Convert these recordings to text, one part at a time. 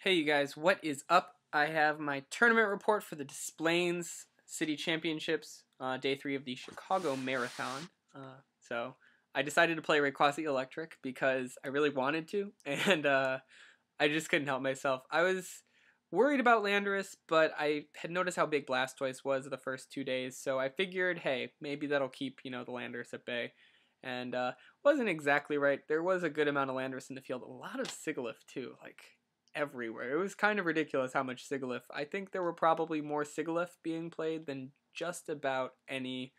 Hey you guys, what is up? I have my tournament report for the Displains City Championships, day 3 of the Chicago Marathon. So I decided to play Rayquaza Electric because I really wanted to, and I just couldn't help myself. I was worried about Landorus, but I had noticed how big Blastoise was the first 2 days, so I figured, hey, maybe that'll keep, the Landorus at bay. And wasn't exactly right. There was a good amount of Landorus in the field. A lot of Sigilyph, too, like everywhere. It was kind of ridiculous how much Sigilyph. I think there were probably more Sigilyph being played than just about any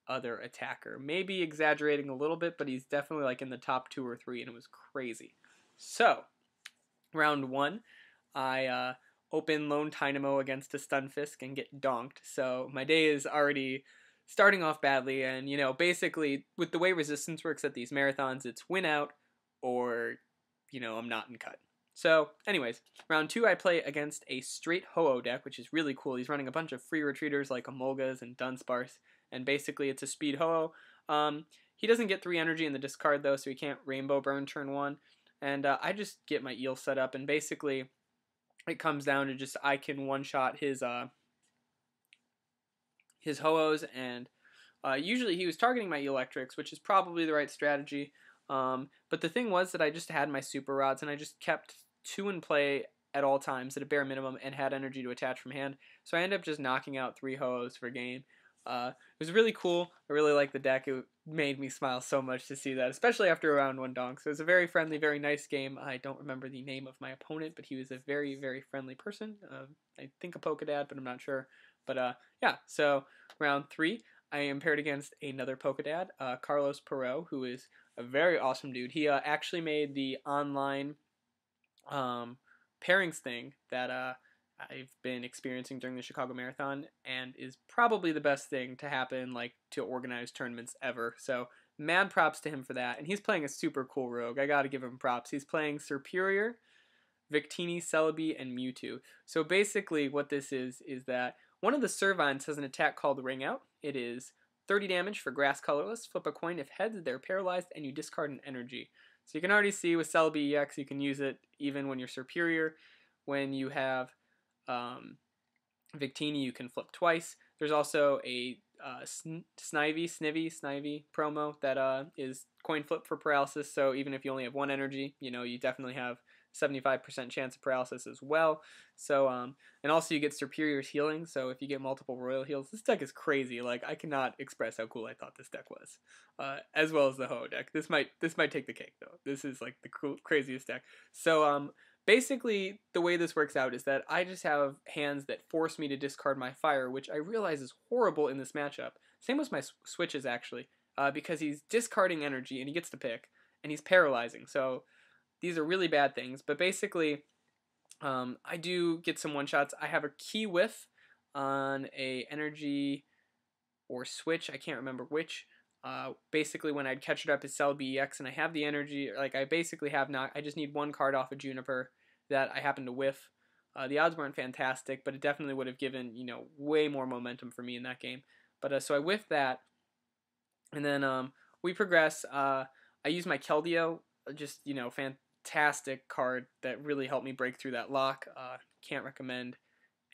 other attacker. Maybe exaggerating a little bit, but he's definitely like in the top 2 or 3, and it was crazy. So, round 1, I open Lone Dynamo against a Stunfisk and get donked. So my day is already starting off badly, and basically with the way resistance works at these marathons, it's win out or I'm not in cut. So anyways, round 2 I play against a straight Ho-Oh deck, which is really cool. He's running a bunch of free retreaters like Emolgas and Dunsparce, and basically it's a speed Ho-Oh. He doesn't get 3 energy in the discard though, so he can't Rainbow Burn turn 1, and I just get my eel set up, and basically it comes down to just I can one-shot his Ho-Ohs, and usually he was targeting my electrics, which is probably the right strategy. But the thing was that I just had my super rods, and I just kept 2 in play at all times at a bare minimum and had energy to attach from hand. So I ended up just knocking out 3 Ho-Ohs per game. It was really cool. I really liked the deck. It made me smile so much to see that, especially after a round 1 donk. So it was a very friendly, very nice game. I don't remember the name of my opponent, but he was a very, very friendly person. I think a Pokedad, but I'm not sure. But yeah, so round 3, I am paired against another Pokedad, Carlos Perot, who is a very awesome dude. He actually made the online pairings thing that I've been experiencing during the Chicago Marathon, and is probably the best thing to happen to organize tournaments ever. So mad props to him for that. And he's playing a super cool rogue. I gotta give him props. He's playing Serperior, Victini, Celebi, and Mewtwo. So basically what this is that one of the Servines has an attack called Ring Out. It is 30 damage for grass colorless. Flip a coin. If heads, they're paralyzed, and you discard an energy. So you can already see with Celebi EX, you can use it even when you're Serperior. When you have Victini, you can flip twice. There's also a Snivy promo that is coin flip for paralysis. So even if you only have 1 energy, you definitely have 75% chance of paralysis as well. So and also you get Serperior's healing. So if you get multiple Royal Heals, this deck is crazy. I cannot express how cool I thought this deck was, as well as the Ho-Oh deck. This might take the cake though. This is like the craziest deck. So basically, the way this works out is that I just have hands that force me to discard my fire, which I realize is horrible in this matchup. Same with my switches, actually, because he's discarding energy, and he gets to pick, and he's paralyzing. So these are really bad things. But basically, I do get some one-shots. I have a key whiff on a energy or switch. I can't remember which. Basically, when I'd catch it up as Celebi EX, and I have the energy, I basically have not. I just need 1 card off of Juniper that I happen to whiff. The odds weren't fantastic, but it definitely would have given way more momentum for me in that game. But so I whiffed that, and then we progress. I use my Keldeo, just fantastic card that really helped me break through that lock. Can't recommend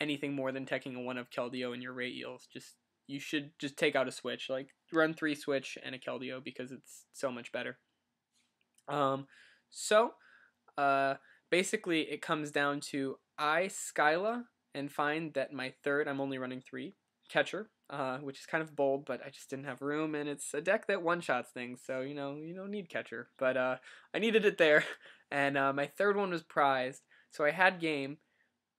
anything more than taking a 1 of Keldeo in your Rayeels. You should just take out a switch, run 3 switch and a Keldeo, because it's so much better. Basically it comes down to I Skyla and find that my third, I'm only running 3, catcher, which is kind of bold, but I just didn't have room, and it's a deck that one-shots things, so you don't need catcher, but I needed it there, and my third one was prized, so I had game,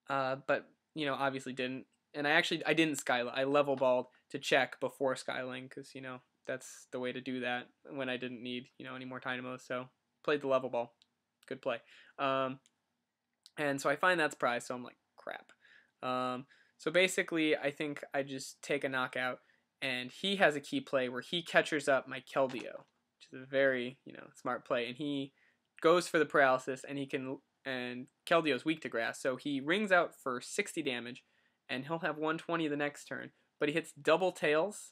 but obviously didn't. And I didn't Skyla. I level balled to check before Skyling, because, that's the way to do that when I didn't need, any more Dynamos. So played the level ball. Good play. And so I find that's prize, so I'm like, crap. So basically, I think I just take a knockout, and he has a key play where he catchers up my Keldeo, which is a very, smart play. And he goes for the paralysis, and Keldeo's weak to grass, so he rings out for 60 damage, and he'll have 120 the next turn, but he hits double tails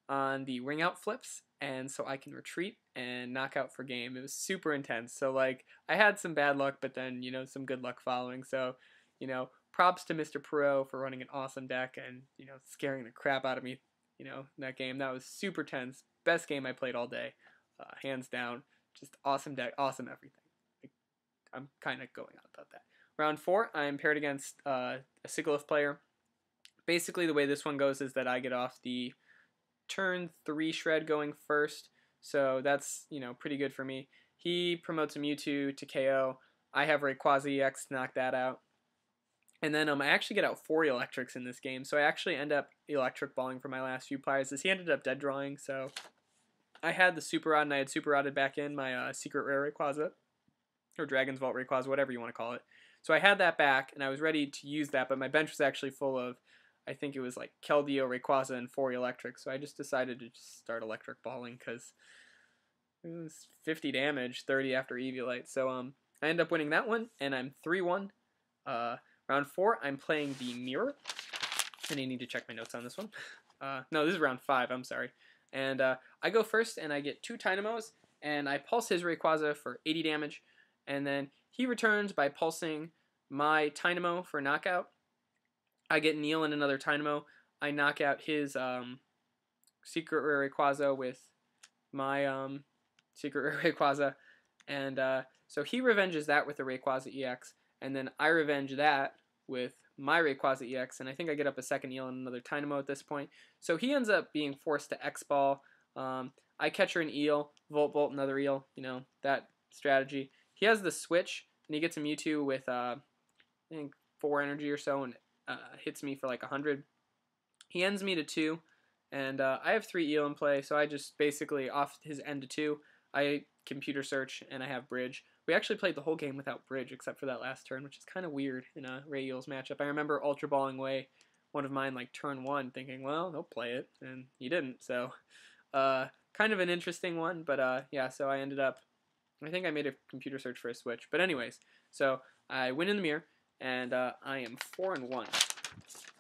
on the ring out flips, and so I can retreat and knock out for game. It was super intense. So like I had some bad luck, but then some good luck following. So props to Mr. Perot for running an awesome deck and scaring the crap out of me. That game that was super tense. Best game I played all day, hands down. Just awesome deck, awesome everything. I'm kind of going on about that. Round 4, I'm paired against a Sigilyph player. Basically, the way this one goes is that I get off the turn 3 shred going first, so that's pretty good for me. He promotes a Mewtwo to KO. I have Rayquaza EX to knock that out. And then I actually get out 4 electrics in this game, so I actually end up electric balling for my last few prizes. He ended up dead drawing, so I had the Super Rod, and I had Super Rodded back in my Secret Rare Rayquaza, or Dragon's Vault Rayquaza, whatever you want to call it. So I had that back, and I was ready to use that, but my bench was actually full of, I think it was like Keldeo, Rayquaza, and 4 electric, so I just decided to just start electric balling, because it was 50 damage, 30 after Eviolite. So I end up winning that one, and I'm 3-1. Round 4, I'm playing the Mirror, and I need to check my notes on this one. No, this is round 5, I'm sorry. And I go first, and I get 2 Tynamos, and I pulse his Rayquaza for 80 damage, and then he returns by pulsing my Tynamo for knockout. I get Neil and another Tynamo. I knock out his Secret Rare Rayquaza with my Secret Rare Rayquaza, and so he revenges that with the Rayquaza EX, and then I revenge that with my Rayquaza EX, and I think I get up a second Eel and another Tynamo at this point. So he ends up being forced to X-Ball. I catch her an Eel, Volt, another Eel, that strategy. He has the switch, and he gets a Mewtwo with, I think, 4 energy or so, and hits me for like 100. He ends me to 2, and I have 3 Eel in play, so I just basically, off his end to 2, I computer search, and I have Bridge. We actually played the whole game without Bridge, except for that last turn, which is kind of weird in a Rayeels matchup. I remember Ultra Balling away one of mine like turn 1, thinking, well, they'll play it, and he didn't. So, kind of an interesting one, but yeah, so I ended up, I think I made a computer search for a switch. But anyways, so I win in the mirror, and I am 4-1.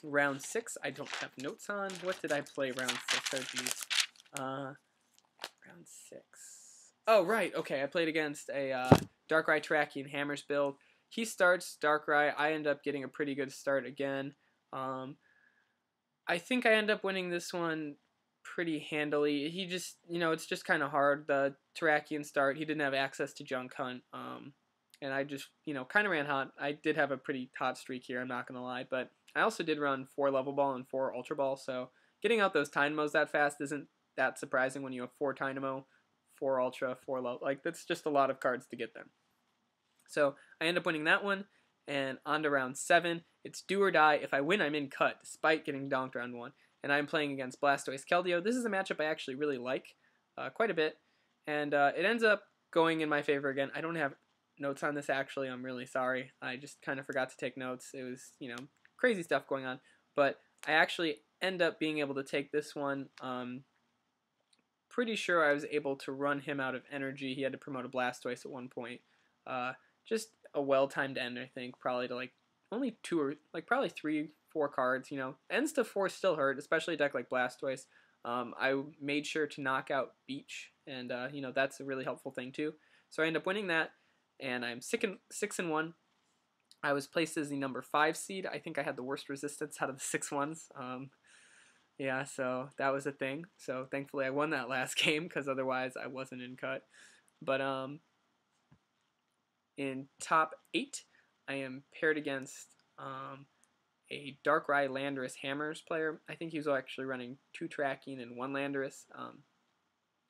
Round 6, I don't have notes on. What did I play round 6? Oh, geez. Round 6. Oh, right, okay, I played against a Darkrai Terrakion Hammers build. He starts Darkrai. I end up getting a pretty good start again. I think I end up winning this one pretty handily. He just, it's just kind of hard. The Terrakion start, he didn't have access to Junk Hunt. And I just, kind of ran hot. I did have a pretty hot streak here, I'm not going to lie. But I also did run 4 Level Ball and 4 Ultra Ball. So getting out those Tynamos that fast isn't that surprising when you have 4 Tynamo, 4 Ultra, 4 Level. Like, that's just a lot of cards to get them. So I end up winning that one. And on to round 7. It's do or die. If I win, I'm in cut, despite getting donked round 1. And I'm playing against Blastoise Keldeo. This is a matchup I actually really like quite a bit. And it ends up going in my favor again. I don't have notes on this, actually. I'm really sorry. I just kind of forgot to take notes. It was, crazy stuff going on. But I actually end up being able to take this one. Pretty sure I was able to run him out of energy. He had to promote a Blastoise at one point. Just a well-timed end, I think. Probably to, only 2 or, probably 3, 4 cards, Ends to 4 still hurt, especially a deck like Blastoise. I made sure to knock out Beach, and, that's a really helpful thing, too. So I end up winning that, and I'm 6-1. I was placed as the number 5 seed. I think I had the worst resistance out of the 6 ones. Yeah, so that was a thing. So thankfully I won that last game, because otherwise I wasn't in cut. But, in top 8, I am paired against a Darkrai Landorus Hammers player. I think he was actually running 2 Terrakion and 1 Landorus.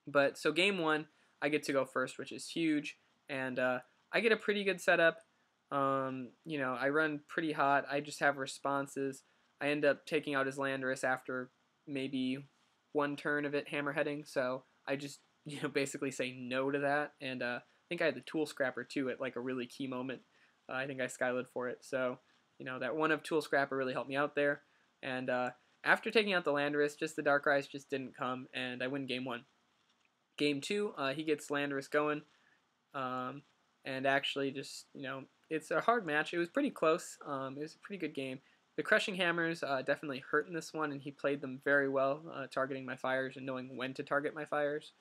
But so game 1, I get to go first, which is huge, and I get a pretty good setup. I run pretty hot. I just have responses. I end up taking out his Landorus after maybe 1 turn of it hammerheading, so I just basically say no to that, and I think I had the Tool Scrapper too at a really key moment. I think I Skylid for it, so that one of Tool Scrapper really helped me out there. And after taking out the Landorus, just the Darkrai's just didn't come, and I win game 1. Game 2, he gets Landorus going, and actually just it's a hard match. It was pretty close. It was a pretty good game. The Crushing Hammers definitely hurt in this one, and he played them very well, targeting my fires and knowing when to target my fires,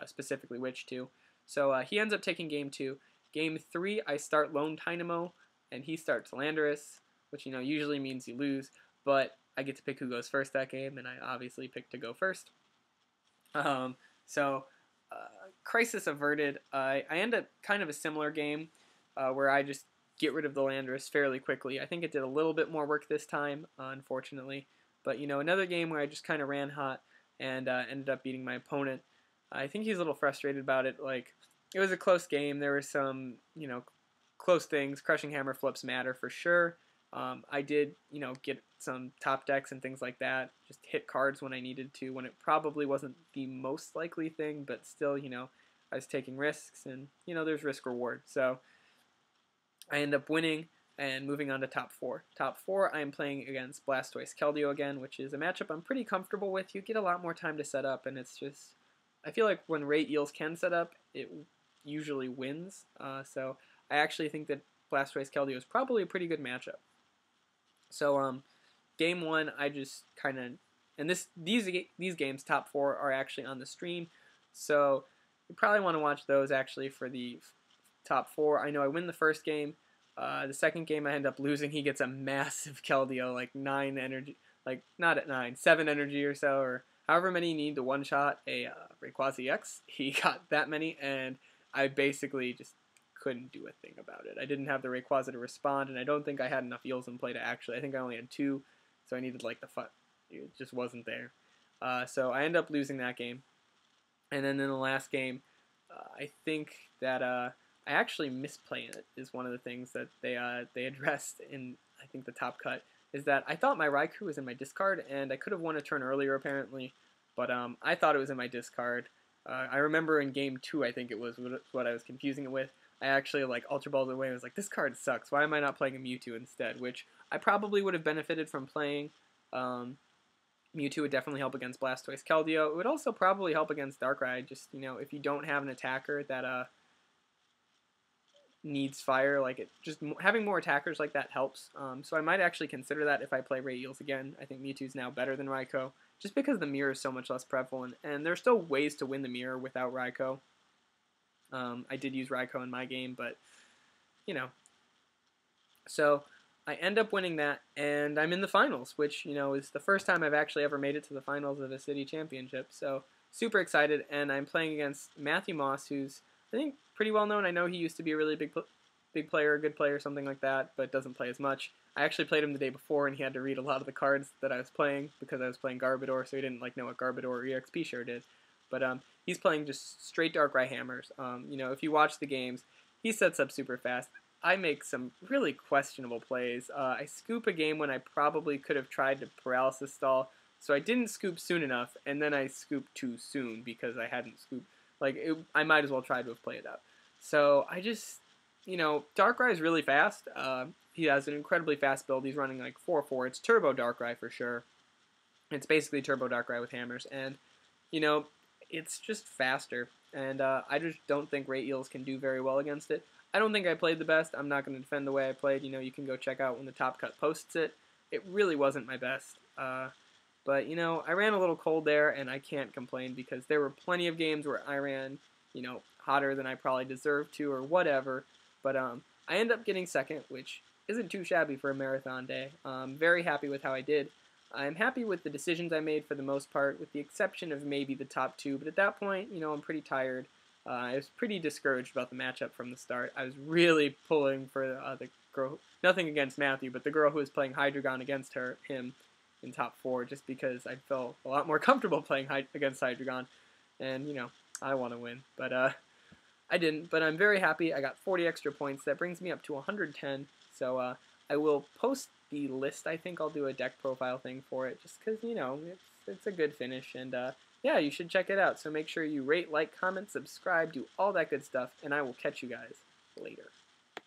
specifically which to. So he ends up taking game 2. Game 3, I start Lone Dynamo, and he starts Landorus, which usually means you lose, but I get to pick who goes first that game, and I obviously picked to go first. So crisis averted. I end up kind of a similar game where I just get rid of the Landorus fairly quickly. I think it did a little bit more work this time, unfortunately. But, another game where I just kind of ran hot and ended up beating my opponent. I think he's a little frustrated about it. Like, it was a close game. There were some, close things. Crushing Hammer flips matter for sure. I did, get some top decks and things like that. Just hit cards when I needed to, when it probably wasn't the most likely thing, but still, I was taking risks, and, there's risk reward. So I end up winning and moving on to top 4. Top 4, I am playing against Blastoise W again, which is a matchup I'm pretty comfortable with. You get a lot more time to set up, and it's just, I feel like when Rayeels can set up, it usually wins. So I actually think that Blastoise W is probably a pretty good matchup. So game 1, I just kind of, and these games, top 4, are actually on the stream, so you probably want to watch those actually for the top 4. I know I win the first game. The second game I end up losing. He gets a massive Keldeo, like 9 energy, like not at 9, 7 energy or so, or however many you need to one-shot a Rayquaza X. He got that many, and I basically just couldn't do a thing about it. I didn't have the Rayquaza to respond, and I don't think I had enough Eels in play to actually, I think I only had 2, so I needed like the FUT. It just wasn't there. So I end up losing that game. And then in the last game, I think that I actually misplaying it is one of the things that they addressed in, I think, the top cut, is that I thought my Raikou was in my discard, and I could have won a turn earlier apparently, but I thought it was in my discard. I remember in game 2, I think it was what I was confusing it with. I actually Ultra Balled away. I was like, this card sucks. Why am I not playing a Mewtwo instead? Which I probably would have benefited from playing. Mewtwo would definitely help against Blastoise Keldeo. It would also probably help against Darkrai. Just if you don't have an attacker that needs fire, having more attackers like that helps. So I might actually consider that if I play Rayeels again. I think Mewtwo's now better than Raikou, just because the mirror is so much less prevalent, and there's still ways to win the mirror without Raikou. I did use Raikou in my game, but, So I end up winning that, and I'm in the finals, which, is the first time I've actually ever made it to the finals of a city championship. So super excited, and I'm playing against Matthew Moss, who's, I think, pretty well known. I know he used to be a really big player, good player, something like that, but doesn't play as much. I actually played him the day before, and he had to read a lot of the cards that I was playing because I was playing Garbodor, so he didn't know what Garbodor or EXP share did. But he's playing just straight Darkrai hammers. If you watch the games, he sets up super fast. I make some really questionable plays. I scoop a game when I probably could have tried to paralysis stall, so I didn't scoop soon enough, and then I scooped too soon because I hadn't scooped. I might as well try to have played up. So I just, Darkrai is really fast. He has an incredibly fast build. He's running 4-4. It's Turbo Darkrai for sure. It's basically Turbo Darkrai with hammers, and, it's just faster, and I just don't think Rayeels can do very well against it. I don't think I played the best. I'm not going to defend the way I played. You can go check out when the Top Cut posts it. It really wasn't my best. But, I ran a little cold there, and I can't complain because there were plenty of games where I ran, hotter than I probably deserved to or whatever. But I end up getting second, which isn't too shabby for a marathon day. I'm very happy with how I did. I'm happy with the decisions I made for the most part, with the exception of maybe the top 2. But at that point, I'm pretty tired. I was pretty discouraged about the matchup from the start. I was really pulling for the girl, nothing against Matthew, but the girl who was playing Hydreigon against him in top 4, just because I felt a lot more comfortable playing against Hydreigon. And, I want to win. But I didn't. But I'm very happy. I got 40 extra points. That brings me up to 110. So I will post the list. I think I'll do a deck profile thing for it, just because, it's a good finish. And, yeah, you should check it out. So make sure you rate, like, comment, subscribe, do all that good stuff, and I will catch you guys later.